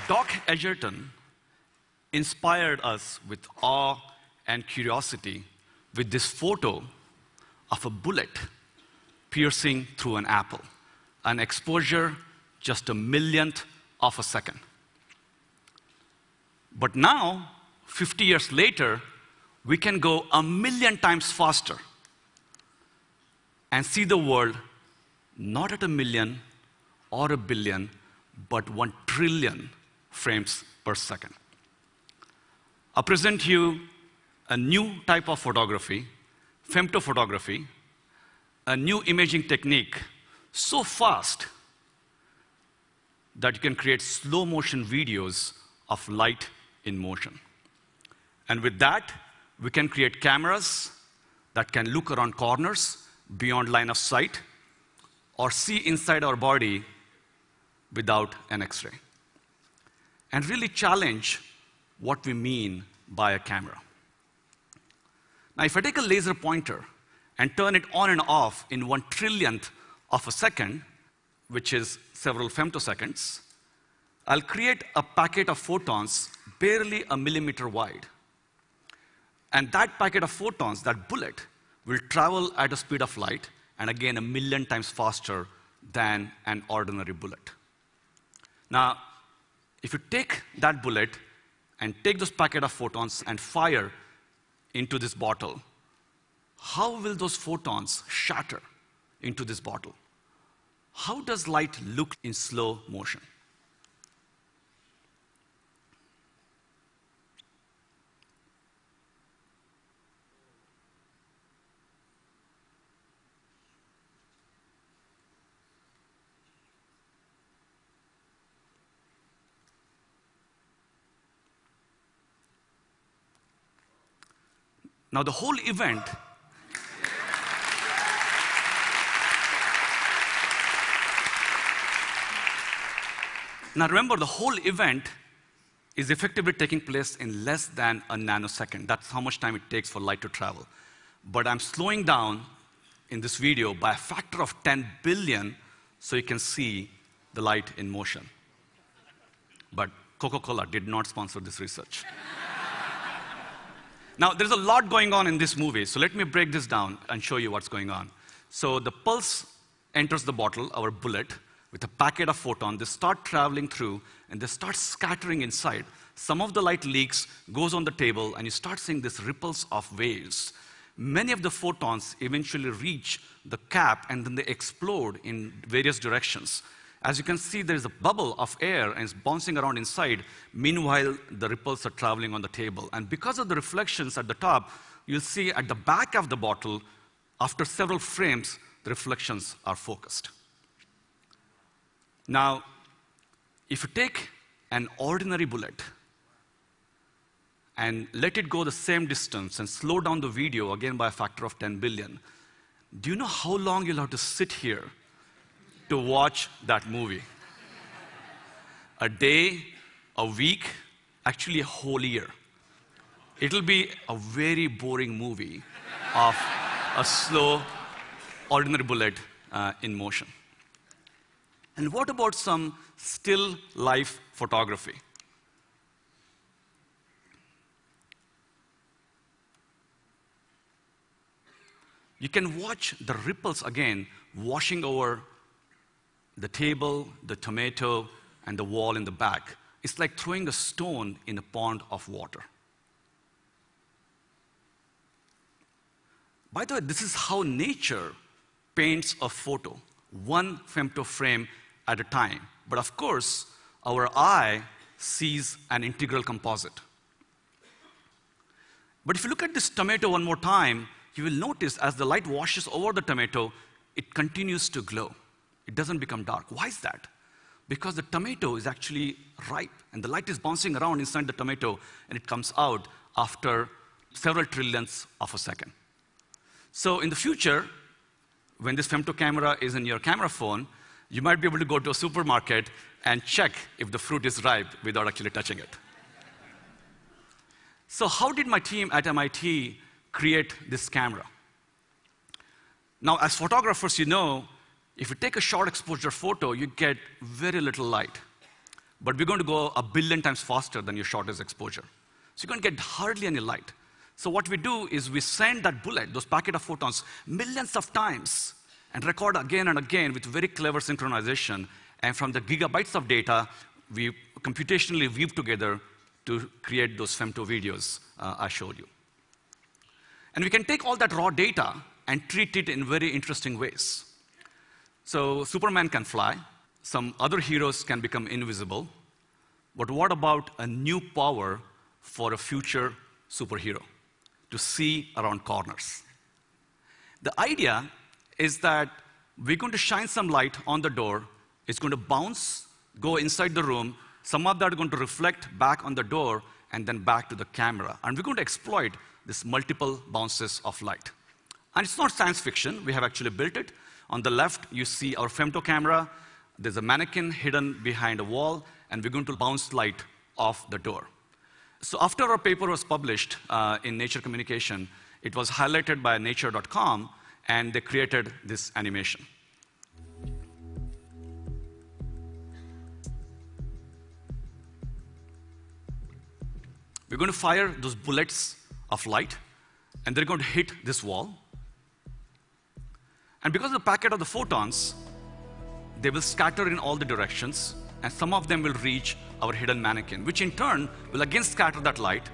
Doc Edgerton inspired us with awe and curiosity with this photo of a bullet piercing through an apple, an exposure just a millionth of a second. But now, 50 years later, we can go a million times faster and see the world not at a million or a billion, but 1 trillion frames per second. I present you a new type of photography, femtophotography, a new imaging technique so fast that you can create slow motion videos of light in motion. And with that, we can create cameras that can look around corners beyond line of sight or see inside our body without an X-ray, and really challenge what we mean by a camera. Now, if I take a laser pointer and turn it on and off in 1 trillionth of a second, which is several femtoseconds, I'll create a packet of photons barely a millimeter wide. And that packet of photons, that bullet, will travel at a speed of light, and again, a million times faster than an ordinary bullet. Now, if you take that bullet and take this packet of photons and fire into this bottle, how will those photons shatter into this bottle? How does light look in slow motion? Now, the whole event now remember, the whole event is effectively taking place in less than a nanosecond. That's how much time it takes for light to travel. But I'm slowing down in this video by a factor of 10 billion so you can see the light in motion. But Coca-Cola did not sponsor this research. Now, there's a lot going on in this movie, so let me break this down and show you what's going on. So the pulse enters the bottle, our bullet, with a packet of photons. They start traveling through, and they start scattering inside. Some of the light leaks, goes on the table, and you start seeing these ripples of waves. Many of the photons eventually reach the cap, and then they explode in various directions. As you can see, there's a bubble of air, and it's bouncing around inside. Meanwhile, the ripples are traveling on the table. And because of the reflections at the top, you'll see at the back of the bottle, after several frames, the reflections are focused. Now, if you take an ordinary bullet and let it go the same distance and slow down the video, again by a factor of 10 billion, do you know how long you'll have to sit here to watch that movie? A day, a week, actually a whole year. It'll be a very boring movie of a slow, ordinary bullet in motion. And what about some still life photography? You can watch the ripples again washing over the table, the tomato, and the wall in the back. It's like throwing a stone in a pond of water. By the way, this is how nature paints a photo, one femto frame at a time. But of course, our eye sees an integral composite. But if you look at this tomato one more time, you will notice as the light washes over the tomato, it continues to glow. It doesn't become dark. Why is that? Because the tomato is actually ripe, and the light is bouncing around inside the tomato, and it comes out after several trillionths of a second. So in the future, when this femto camera is in your camera phone, You might be able to go to a supermarket and check if the fruit is ripe without actually touching it. So how did my team at MIT create this camera? Now, as photographers, you know, if you take a short exposure photo, you get very little light. But we're going to go 1 billion times faster than your shortest exposure. So you're going to get hardly any light. So what we do is we send that bullet, those packet of photons, millions of times, and record again and again with very clever synchronization. And from the gigabytes of data, we computationally weave together to create those femto videos I showed you. And we can take all that raw data and treat it in very interesting ways. So Superman can fly. Some other heroes can become invisible. But what about a new power for a future superhero? To see around corners. The idea is that we're going to shine some light on the door. It's going to bounce, go inside the room. Some of that are going to reflect back on the door and then back to the camera. And we're going to exploit this multiple bounces of light. And it's not science fiction. We have actually built it. On the left, you see our femto camera. There's a mannequin hidden behind a wall, and we're going to bounce light off the door. So after our paper was published in Nature Communication, it was highlighted by nature.com, and they created this animation. We're going to fire those bullets of light, and they're going to hit this wall. And because of the packet of the photons, they will scatter in all the directions, and some of them will reach our hidden mannequin, which in turn will again scatter that light.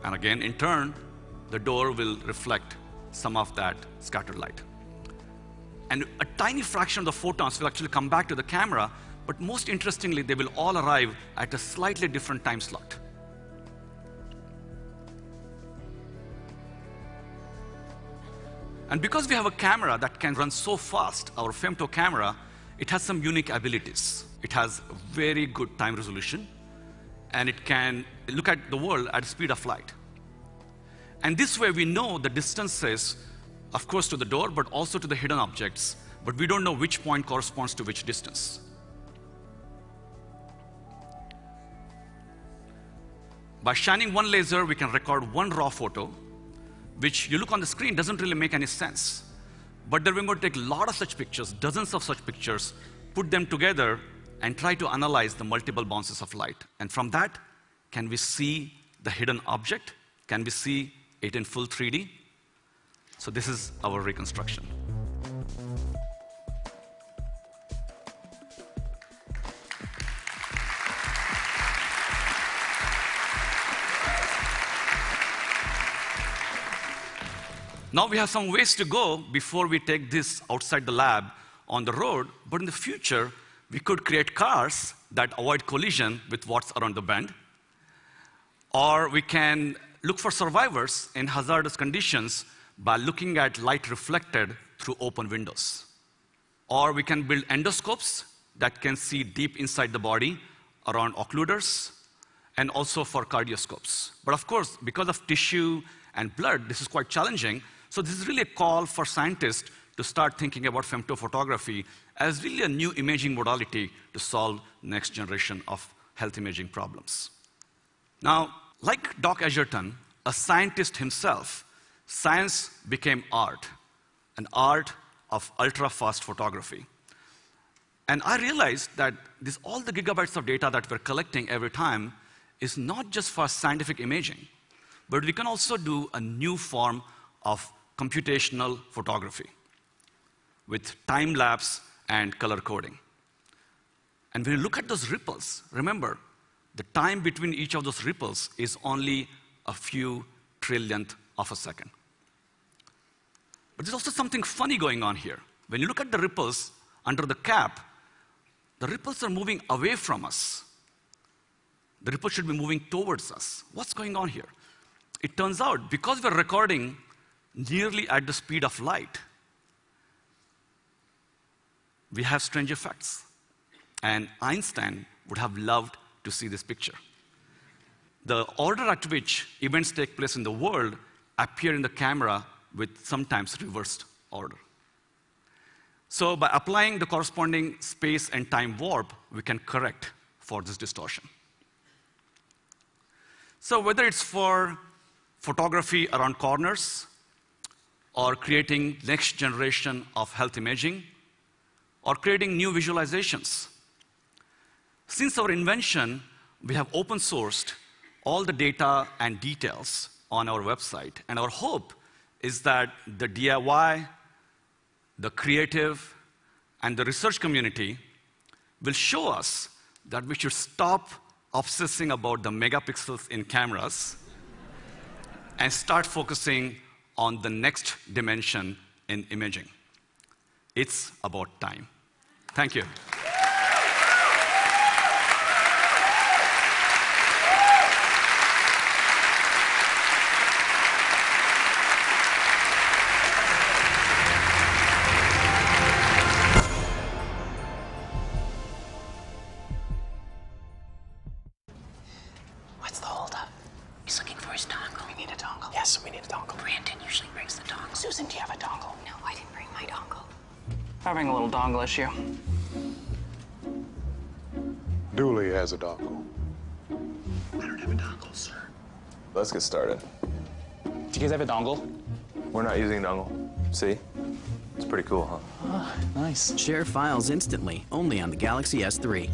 And again, in turn, the door will reflect some of that scattered light. And a tiny fraction of the photons will actually come back to the camera, but most interestingly, they will all arrive at a slightly different time slot. And because we have a camera that can run so fast, our femto camera, it has some unique abilities. It has very good time resolution, and it can look at the world at the speed of light. And this way we know the distances, of course, to the door, but also to the hidden objects, but we don't know which point corresponds to which distance. By shining one laser, we can record one raw photo, which you look on the screen doesn't really make any sense. But then we're going to take a lot of such pictures, dozens of such pictures, put them together, and try to analyze the multiple bounces of light. And from that, can we see the hidden object? Can we see it in full 3D? So this is our reconstruction. Now we have some ways to go before we take this outside the lab on the road, but in the future, we could create cars that avoid collision with what's around the bend. Or we can look for survivors in hazardous conditions by looking at light reflected through open windows. Or we can build endoscopes that can see deep inside the body around occluders, and also for cardioscopes. But of course, because of tissue and blood, this is quite challenging. So this is really a call for scientists to start thinking about femtophotography as really a new imaging modality to solve next generation of health imaging problems. Now, like Doc Edgerton, a scientist himself, science became art, an art of ultra-fast photography. And I realized that all the gigabytes of data that we're collecting every time is not just for scientific imaging, but we can also do a new form of computational photography with time-lapse and color coding. And when you look at those ripples, remember, the time between each of those ripples is only a few trillionth of a second. But there's also something funny going on here. When you look at the ripples under the cap, the ripples are moving away from us. The ripple should be moving towards us. What's going on here? It turns out, because we're recording nearly at the speed of light, we have strange effects. And Einstein would have loved to see this picture. The order at which events take place in the world appear in the camera with sometimes reversed order. So by applying the corresponding space and time warp, we can correct for this distortion. So whether it's for photography around corners, or creating next generation of health imaging, or creating new visualizations, since our invention, we have open sourced all the data and details on our website. And our hope is that the DIY, the creative, and the research community will show us that we should stop obsessing about the megapixels in cameras and start focusing on the next dimension in imaging. It's about time. Thank you. What's the holdup? He's looking for his dongle. We need a dongle. Yes, we need a dongle. Brandon usually brings the dongle. Susan, do you have a dongle? No, I didn't bring my dongle. Having a little dongle issue. Dooley has a dongle. I don't have a dongle, sir. Let's get started. Do you guys have a dongle? We're not using dongle. See? It's pretty cool, huh? Nice. Share files instantly, only on the Galaxy S3.